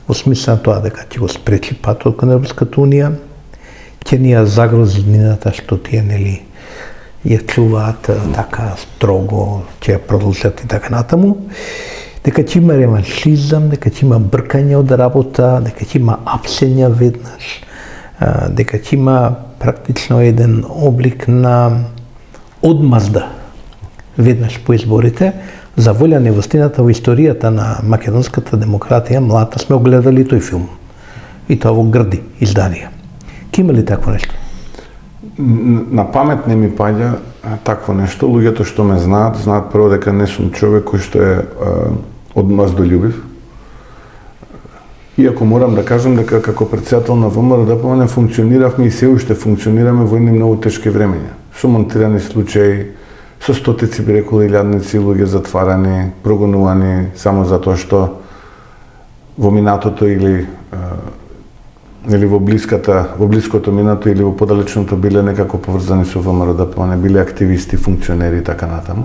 во смисла на тоа дека ќе го спречи патот кон Европската унија, ќе ни ја загрози иднината што тие нели ја чуваат така строго, ќе ја продолжат и така натаму, дека ќе има реваншизам, дека ќе има бркање од работа, дека ќе има апсења веднаш, дека ќе има практично еден облик на одмазда веднаш по изборите. За волја невостината во историјата на македонската демократија, млада сме огледали тој филм. и тоа во грди изданија. Ке има ли такво нешто? На памет не ми паѓа такво нешто. Луѓето што ме знаат прво дека не сум човек кој што е одмаздолюбив. Иако морам да кажам дека како председател на ВМРО не функциониравме и се уште функционираме во едни многу тешки времења. Со монтирани случаи, со стотици, би рекол, илјадници луѓе затварани, прогонувани само затоа што во минатото или во блиското минато или во подалечното биле некако поврзани со ВМРО, не биле активисти, функционери и така натаму.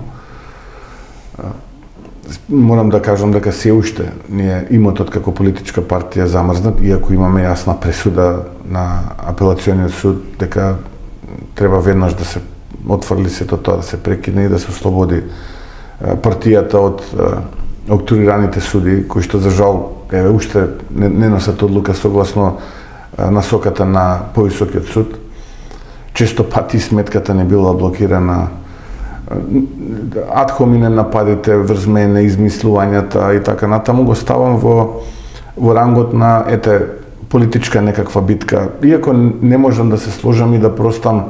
Морам да кажам дека се уште ние имотот како политичка партија замрзнат, иако имаме јасна пресуда на апелациониот суд дека треба веднаш да се отфрли сето тоа, да се прекине и да се ослободи партијата од октририраните суди, кои што за жал уште не носат одлука согласно насоката на повисокиот суд. Често пати сметката не била блокирана, ад хоминем нападите врз мене, измислувањата и така натаму го ставам во рангот на политичка некаква битка. Иако не можам да се сложам и да простам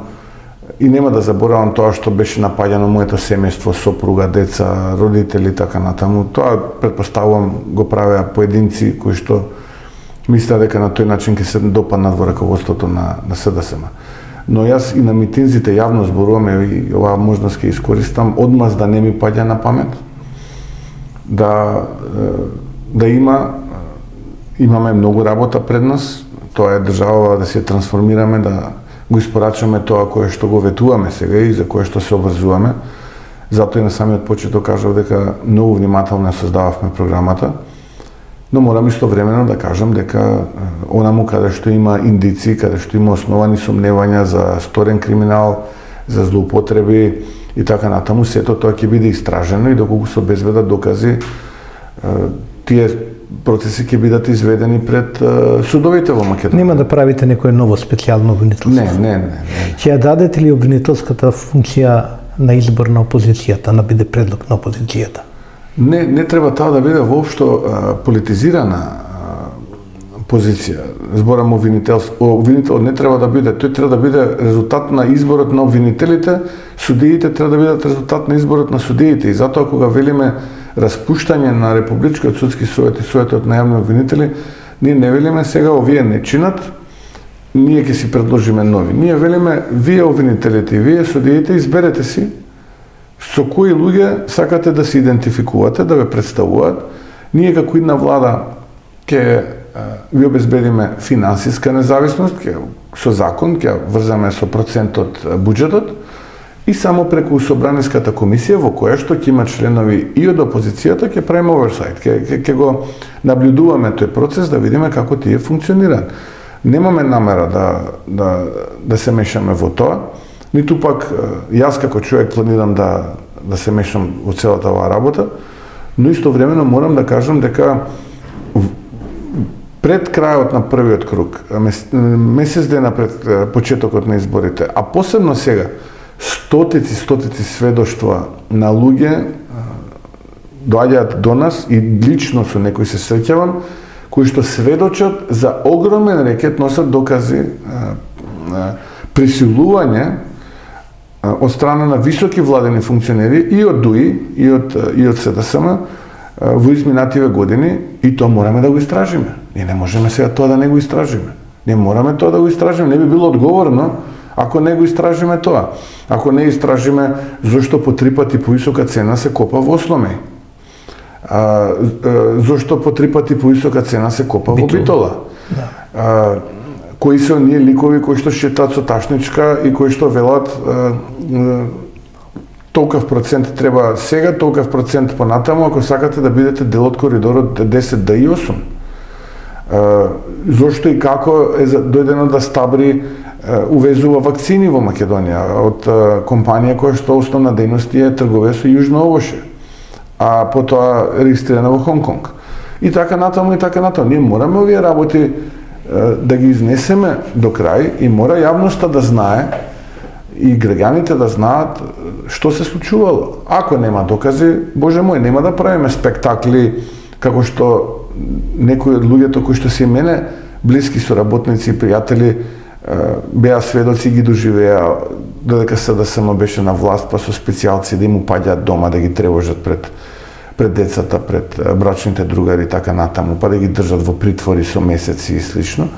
и нема да заборавам тоа што беше напаѓано моето семејство, сопруга, деца, родители и така натаму. Тоа претпоставувам го правеа поединци кои што мислеа дека на тој начин ќе се допаднат во раководството на СДСМ. Но јас и на митинзите јавно зборуваме и оваа можност ќе искористам одмаз да не ми паѓа на памет, да имаме многу работа пред нас, тоа е држава да се трансформираме, да го испорачаме тоа кое што го ветуваме сега и за кое што се обврзуваме. Затоа и на самиот почеток кажав дека многу внимателно создававме програмата, но морам истовремено да кажам дека онаму каде што има индици, каде што има основани сомневања за сторен криминал, за злоупотреби и така натаму, сето тоа ќе биде истражено и доколку се обезбедат докази, тие процеси ќе бидат изведени пред судовите во Македонија. Нема да правите некое ново специјално обвинителство? Не. Ќе ја дадете ли обвинителската функција на избор на опозицијата, на биде предлог на опозицијата? Не треба таа да биде воопшто политизирана позиција. Зборам обвинител не треба да биде, тој треба да биде резултат на изборот на обвинителите, судиите треба да бидат резултат на изборот на судиите и затоа кога велиме распуштање на Републичкиот судски совет и советот на јавни обвинители, ние не велиме сега овие не чинат, ние ќе си предложиме нови. Ние велиме вие обвинителите и вие судиите изберете си со кои луѓе сакате да се идентификувате, да ве представуваат. Ние како една влада ќе ви обезбедиме финансиска независност, со закон ќе врзаме со процентот буџетот и само преку Собраниската комисија во која што ќе има членови и од опозицијата ќе правиме оверсайт, ќе го наблюдуваме тој процес да видиме како тие функционираат. Немаме намера да се мешаме во тоа, ниту пак јас како човек планирам да се мешам во целата оваа работа, но истовремено морам да кажам дека пред крајот на првиот круг, месец дена пред почетокот на изборите, а посебно сега, стотици сведоштва на луѓе доаѓаат до нас и лично со некои се среќавам, кои што сведочат за огромен рекет, носат докази, присилување од страна на високи владени функционери и од ДУИ и од СДСМ во изминативе години и тоа мораме да го истражиме. Ние не можеме сега тоа да не го истражиме. Ние мораме тоа да го истражиме. Не би било одговорно ако не го истражиме тоа. Ако не истражиме зошто по 3 пати повисока цена се копа во Осломеј. Зошто по 3 пати повисока цена се копа во Битола. Да. Кои се оние ликови кои што шетаат со ташничка и кои што велат толков процент треба сега, толков процент понатаму, ако сакате да бидете дел од коридорот 10D и 8. Зошто и како е дојдено да Стабри увезува вакцини во Македонија од компанија која што основна дејност е трговија со Јужно Овоше, а потоа регистрирана во Хонг Конг. И така натаму, и така натаму. Ние мораме овие работи да ги изнесеме до крај и мора јавноста да знае и граѓаните да знаат што се случувало. Ако нема докази, Боже мој, нема да правиме спектакли како што некои од луѓето кои што се мене блиски соработници и пријатели беа сведоци, ги доживеа додека СДСМ беше на власт, па со специјалци да им упаѓаат дома, да ги тревожат пред децата, пред брачните другари и така натаму, па да ги држат во притвори со месеци и слично.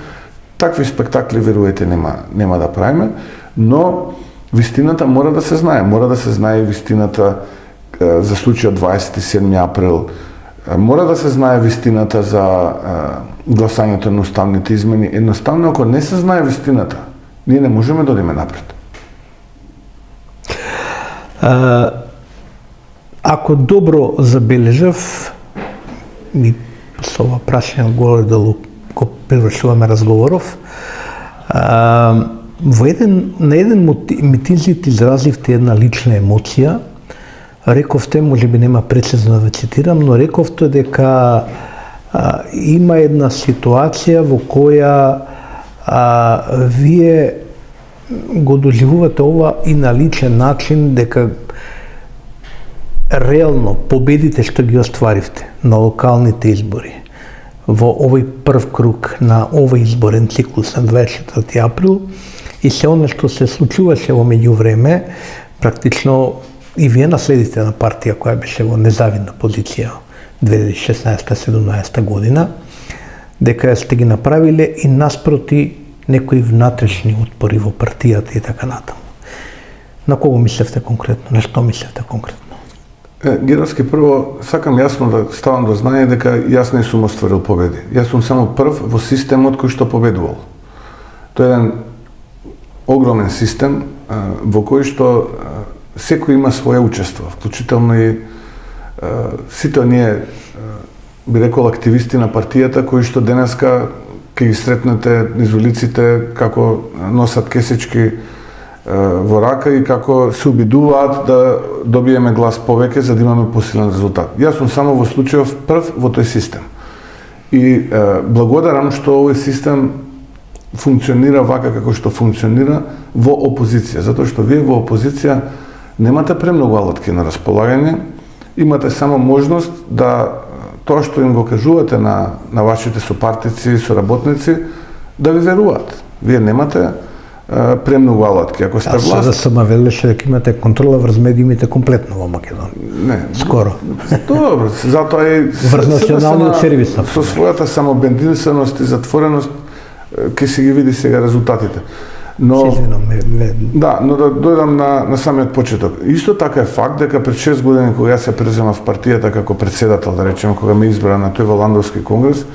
Такви спектакли, веруете, нема да правиме, но вистината мора да се знае. Мора да се знае вистината за случајот 27 април. Мора да се знае вистината за гласањето на уставните измени. Едноставно, ако не се знае вистината, ние не можеме да одиме напред. Ако добро забележав, и со ова прашање горе долу го привршуваме разговоров, на еден митинзит изразивте една лична емоција. Рековте, може би нема прецизно да ве цитирам, но рековте дека има една ситуација во која вие го доживувате ова и на личен начин, дека реално победите што ги остваривте на локалните избори во овој прв круг на овој изборен циклус на 24 април и се оно што се случуваше во меѓувреме, практично и вие наследите на партија која беше во незавидна позиција 2016-17 година, дека сте ги направиле и наспроти некои внатрешни отпори во партијата и така натаму. На кого мислевте конкретно? На што мислевте конкретно? Геровски, прво, сакам јасно да ставам до знање дека јас не сум остварил победи. Јас сум само прв во системот кој што победувал. Тоа е еден огромен систем во кој што секој има своја учество, вклучително и сите оние, би рекол, активисти на партијата кои што денеска ќе ги сретнете низ улиците како носат кесички во рака и како се обидуваат да добиеме глас повеќе за да имаме посилен резултат. Јас сум само во случајов прв во тој систем. И благодарам што овој систем функционира вака како што функционира во опозиција, затоа што вие во опозиција немате премногу алатки на располагање, имате само можност да тоа што им го кажувате на вашите сопартици и соработници да ви веруваат. Вие немате премногу алатки. Ако сте власт... Сега сама велеше дека имате контрола врз медиумите комплетно во Македонија. Не. Скоро. Добро, затоа и врз националниот сервис. Со својата самобендинственост и затвореност ќе се ги види сега резултатите. Но да, но да дојдам на самиот почеток. Исто така е факт дека пред 6 години кога јас се преземав партијата како претседател, да речеме, кога ме избра на тој Валандовски конгрес,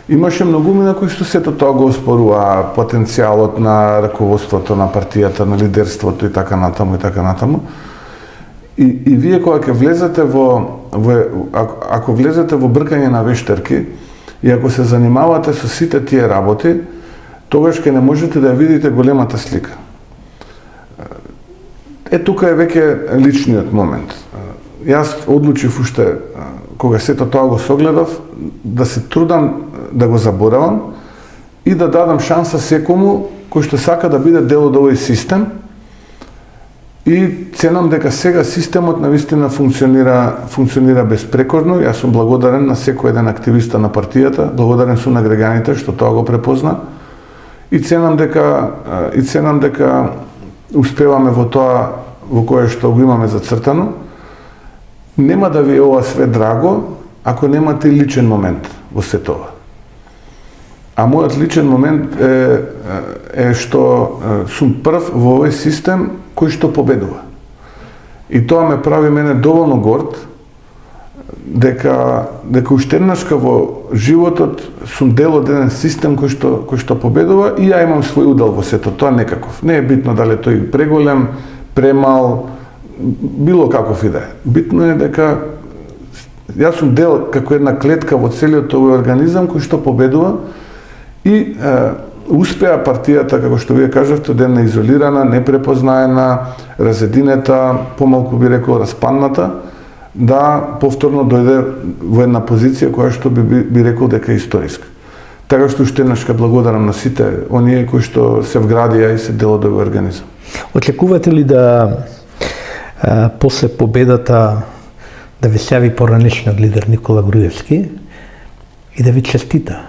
имаше многумина кои што сето тоа го оспорува, потенцијалот на раководството на партијата, на лидерството и така натаму и така натаму. И вие кога ќе влезете ако влезете во бркање на вештерки и ако се занимавате со сите тие работи, тогаш ќе не можете да ја видите големата слика. Тука е веќе личниот момент. Јас одлучив уште кога сето тоа го согледав да се трудам да го заборавам и да дадам шанса секому кој што сака да биде дел од овој систем и ценам дека сега системот навистина функционира безпрекорно. Јас сум благодарен на секој еден активиста на партијата, благодарен сум на граѓаните што тоа го препозна и ценам дека успеваме во тоа во кое што го имаме зацртано. Нема да ви е ова све драго ако немате личен момент во сето тоа. А мојот личен момент е што сум прв во овој систем кој што победува. И тоа ме прави мене доволно горд дека уште еднашка во животот сум дел од еден систем кој што победува и ја имам свој удел во сето тоа некаков. Не е битно дали тој преголем, премал, било каков и да е. Битно е дека јас сум дел како една клетка во целиот овој организам кој што победува и успеа партијата, како што вие кажавте, да е изолирана, непрепознаена, разединета, помалку би рекол распадната, да повторно дојде во една позиција која што би рекол дека е историска. Така што уште еднаш благодарам на сите оние кои што се вградија и се дел од овој организам. Очекувате ли да после победата да ви се јави поранешниот лидер Никола Груевски и да ви честита?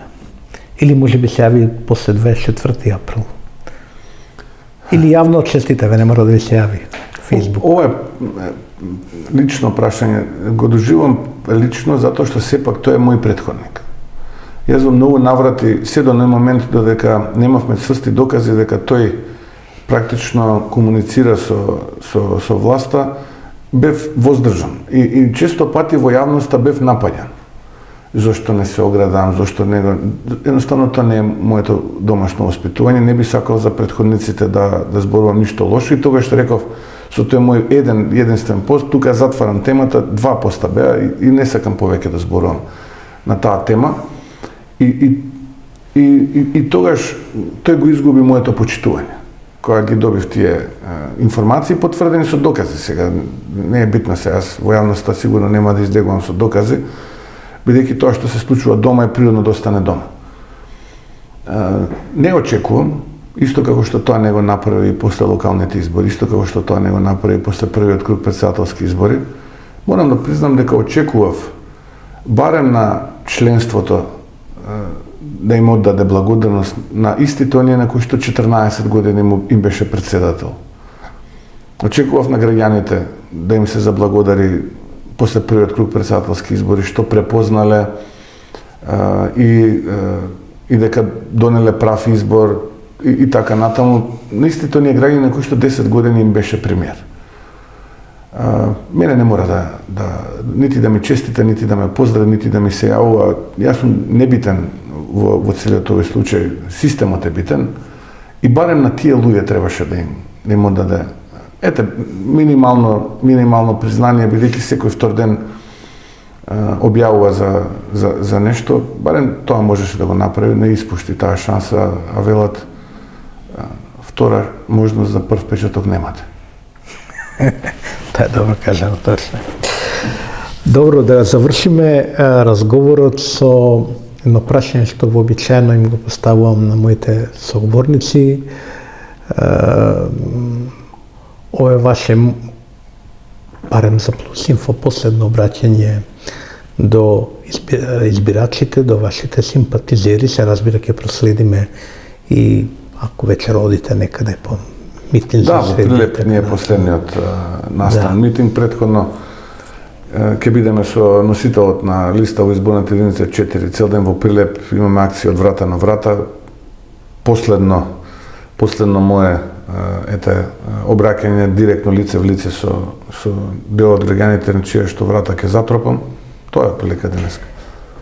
Или може би се јави после 24 април? Или јавно честитаве, не мора да ви се јави Фейсбук? Ова е лично прашање. Го доживам лично затоа што сепак тој е мој претходник. Јас во многу наврати, се до момент додека немавме цврсти докази дека тој практично комуницира со власта, бев воздржан. И често пати во јавноста бев напаѓан. Зошто не се оградам, зошто не го... Едноставно тоа не е моето домашно воспитување, не би сакал за претходниците да зборувам ништо лошо и тогаш реков со тој мој единствен пост, тука затварам темата, 2 поста беа и не сакам повеќе да зборувам на таа тема. И тогаш тој го изгуби моето почитување. Кога ги добив тие информации потврдени со докази. Сега не е битно се, јас во јавноста сигурно нема да излегувам со докази, бидејќи тоа што се случува дома е природно да остане дома. Не очекувам, исто како што тоа не го направи и после локалните избори, исто како што тоа не го направи и после првиот круг претседателски избори, морам да признам дека очекував барем на членството да им оддаде благодарност на истите оние на кои што 14 години им беше председател. Очекував на граѓаните да им се заблагодари после првиот круг претседателски избори, што препознале и дека донеле прав избор и така натаму. Наистина оние граѓани кои што 10 години им беше премиер. Мене не мора нити да ми честита, нити да ме поздрави, нити да ми се јавува. Јас сум небитен во целиот овој случај, системот е битен и барем на тие луѓе требаше да им отдаде минимално признание, бидејќи секој втор ден објавува за нешто, барем тоа можеше да го направи, не испушти таа шанса, а велат втора можност за прв печаток немате. Тоа е добро кажано, точно. Добро, да завршиме разговорот со едно прашање што вообичаено им го поставувам на моите соговорници. Ова е ваше, барем за Плюсинфо, последно обраќање до избирачите, до вашите симпатизери. Се разбира, ќе проследиме и ако вечер одите некаде по митинг. Да, во Прилеп ни е последниот настан митинг. Претходно ќе бидеме со носителот на листа во изборната единица 4. Цел ден во Прилеп имаме акција од врата на врата. Последно мое обраќање директно лице в лице со дел од граѓаните на чија што врата ќе затропам. Тоа е прилика денеска.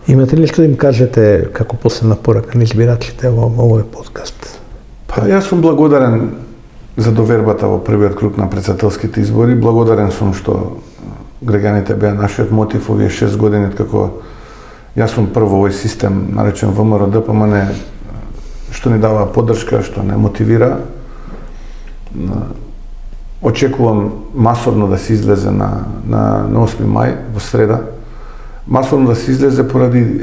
Имате ли што да им кажете како последна порака на избирачите во овој подкаст? Јас сум благодарен за довербата во првиот круг на претседателските избори. Благодарен сум што граѓаните беа нашиот мотив овие 6 години, како јас сум прво овој систем наречен ВМРО ДПМН, што ни дава поддршка, што не мотивира. Очекувам масовно да се излезе на 8 мај во среда. Масовно да се излезе поради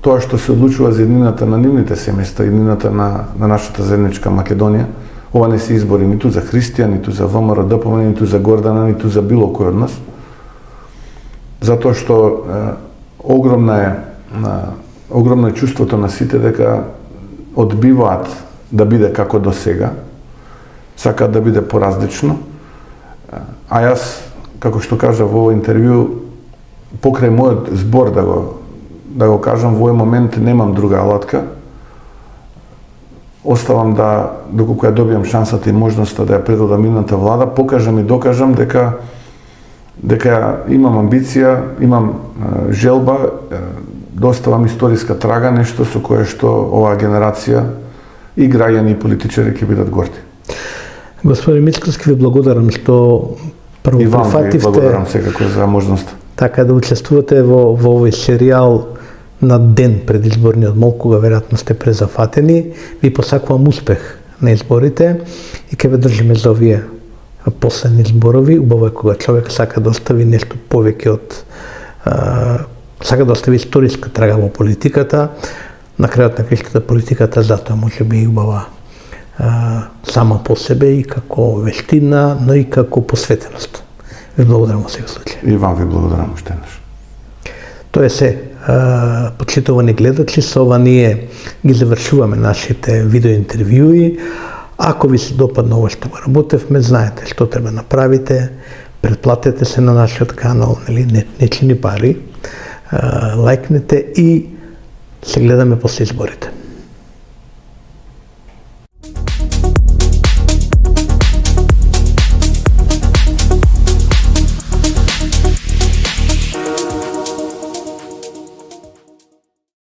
тоа што се одлучува за еднината на нивните семејства, еднината на нашата заедничка Македонија. Ова не се избори ниту за Христија, ниту за ВМРО ДПМН, ниту за Гордана, ниту за било кој од нас. Затоа што огромно е чувството на сите дека одбиваат да биде како до сега, сакаат да биде поразлично. А јас, како што кажа во овој интервју, покрај мојот збор да го кажам, во овој момент немам друга алатка. Оставам доколку ја добијам шансата и можноста да ја предадам идната влада, покажам и докажам дека имам амбиција, имам желба да оставам историска трага, нешто со кое што оваа генерација и граѓани и политичари ќе бидат горди. Господин Мицкоски, ви благодарам што прво прифативте. И вам ви благодарам секако за можноста. Така да учествувате во овој серијал на ден пред изборниот мол, кога веројатно сте презафатени. Ви посакувам успех на изборите и ќе ве држиме за овие последни зборови. Убаво е кога човек сака да остави нешто повеќе од сака да остави историска трага во политиката. На крајот на крајштата политиката затоа може би убава сама по себе и како вештина, но и како посветеност. Ви благодарам во секој случај. И вам ви благодарам уште еднаш. Тоа е се почитувани гледачи, со ова ние ги завршуваме нашите видеоинтервјуи. Ако ви се допадна ова што го работевме, знаете што треба направите, претплатете се на нашиот канал, не чини пари, лајкнете и се гледаме после изборите.